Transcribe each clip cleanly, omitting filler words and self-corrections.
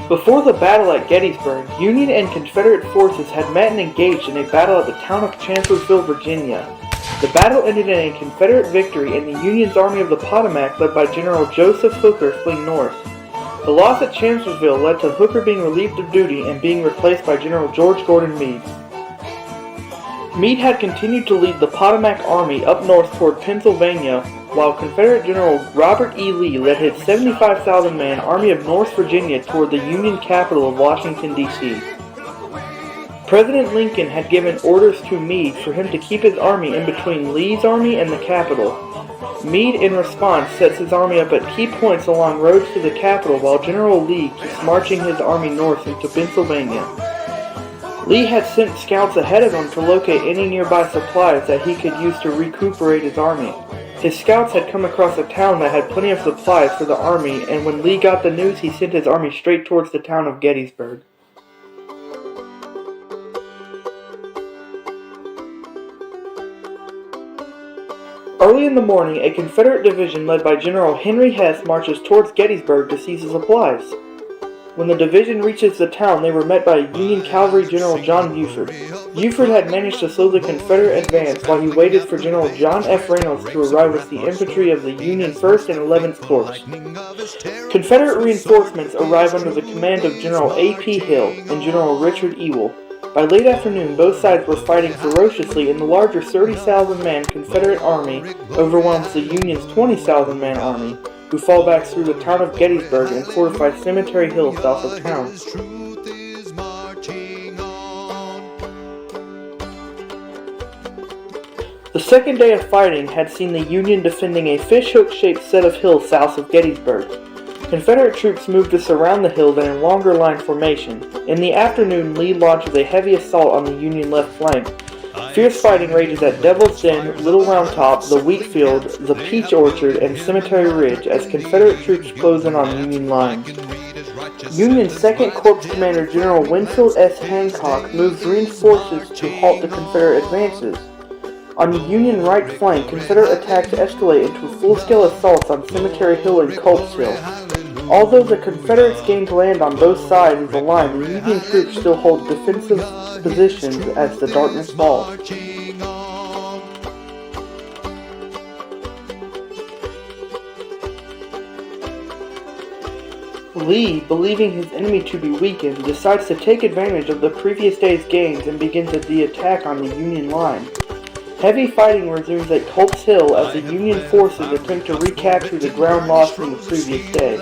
Before the battle at Gettysburg, Union and Confederate forces had met and engaged in a battle at the town of Chancellorsville, Virginia. The battle ended in a Confederate victory and the Union's Army of the Potomac, led by General Joseph Hooker, fleeing north. The loss at Chancellorsville led to Hooker being relieved of duty and being replaced by General George Gordon Meade. Meade had continued to lead the Potomac Army up north toward Pennsylvania, while Confederate General Robert E. Lee led his 75,000-man Army of North Virginia toward the Union capital of Washington, D.C. President Lincoln had given orders to Meade for him to keep his army in between Lee's army and the capital. Meade, in response, sets his army up at key points along roads to the capital, while General Lee keeps marching his army north into Pennsylvania. Lee had sent scouts ahead of him to locate any nearby supplies that he could use to recuperate his army. His scouts had come across a town that had plenty of supplies for the army, and when Lee got the news, he sent his army straight towards the town of Gettysburg. Early in the morning, a Confederate division led by General Henry Hess marches towards Gettysburg to seize the supplies. When the division reaches the town, they were met by Union Cavalry General John Buford. Buford had managed to slow the Confederate advance while he waited for General John F. Reynolds to arrive with the infantry of the Union 1st and 11th Corps. Confederate reinforcements arrived under the command of General A. P. Hill and General Richard Ewell. By late afternoon, both sides were fighting ferociously, and the larger 30,000-man Confederate army overwhelms the Union's 20,000-man army, who fall back through the town of Gettysburg and fortify Cemetery Hill south of town. The second day of fighting had seen the Union defending a fishhook-shaped set of hills south of Gettysburg. Confederate troops moved to surround the hills in a longer line formation. In the afternoon, Lee launches a heavy assault on the Union left flank. Fierce fighting rages at Devil's Den, Little Round Top, the Wheat Field, the Peach Orchard, and Cemetery Ridge as Confederate troops close in on Union lines. Union's 2nd Corps Commander General Winfield S. Hancock moves reinforcements to halt the Confederate advances. On the Union right flank, Confederate attacks escalate into full-scale assaults on Cemetery Hill and Culp's Hill. Although the Confederates gained land on both sides of the line, the Union troops still hold defensive positions as the darkness falls. Lee, believing his enemy to be weakened, decides to take advantage of the previous day's gains and begins the attack on the Union line. Heavy fighting resumes at Culp's Hill as the Union forces attempt to recapture the ground lost from the previous day.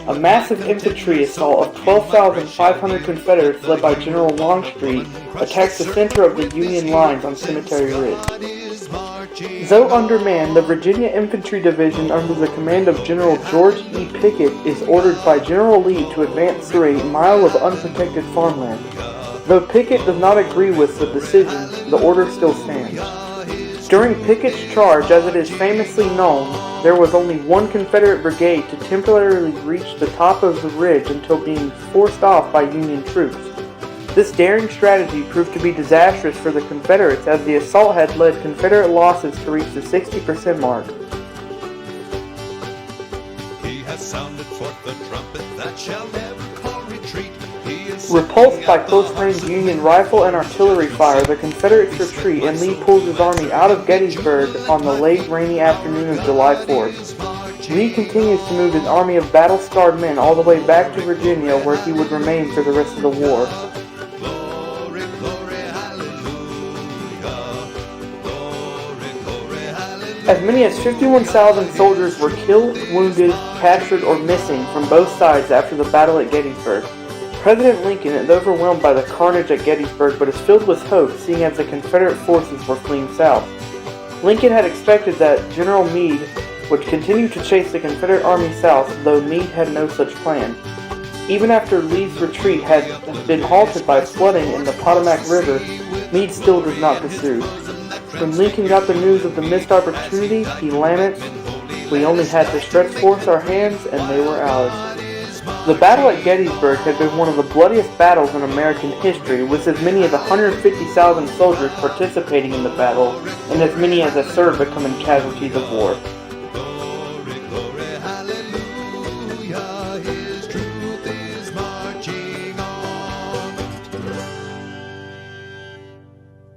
A massive infantry assault of 12,500 Confederates led by General Longstreet attacks the center of the Union lines on Cemetery Ridge. Though undermanned, the Virginia Infantry Division under the command of General George E. Pickett is ordered by General Lee to advance through a mile of unprotected farmland. Though Pickett does not agree with the decision, the order still stands. During Pickett's charge, as it is famously known, there was only one Confederate brigade to temporarily reach the top of the ridge until being forced off by Union troops. This daring strategy proved to be disastrous for the Confederates, as the assault had led Confederate losses to reach the 60% mark. He has sounded forth the trumpet that shall never call retreat. Repulsed by close-range Union rifle and artillery fire, the Confederates retreat and Lee pulls his army out of Gettysburg on the late rainy afternoon of July 4th. Lee continues to move his army of battle-scarred men all the way back to Virginia, where he would remain for the rest of the war. As many as 51,000 soldiers were killed, wounded, captured, or missing from both sides after the battle at Gettysburg. President Lincoln is overwhelmed by the carnage at Gettysburg, but is filled with hope, seeing as the Confederate forces were fleeing south. Lincoln had expected that General Meade would continue to chase the Confederate army south, though Meade had no such plan. Even after Lee's retreat had been halted by flooding in the Potomac River, Meade still does not pursue. When Lincoln got the news of the missed opportunity, he laments, "We only had to stretch forth our hands, and they were ours." The battle at Gettysburg had been one of the bloodiest battles in American history, with as many as 150,000 soldiers participating in the battle, and as many as a third becoming casualties of war.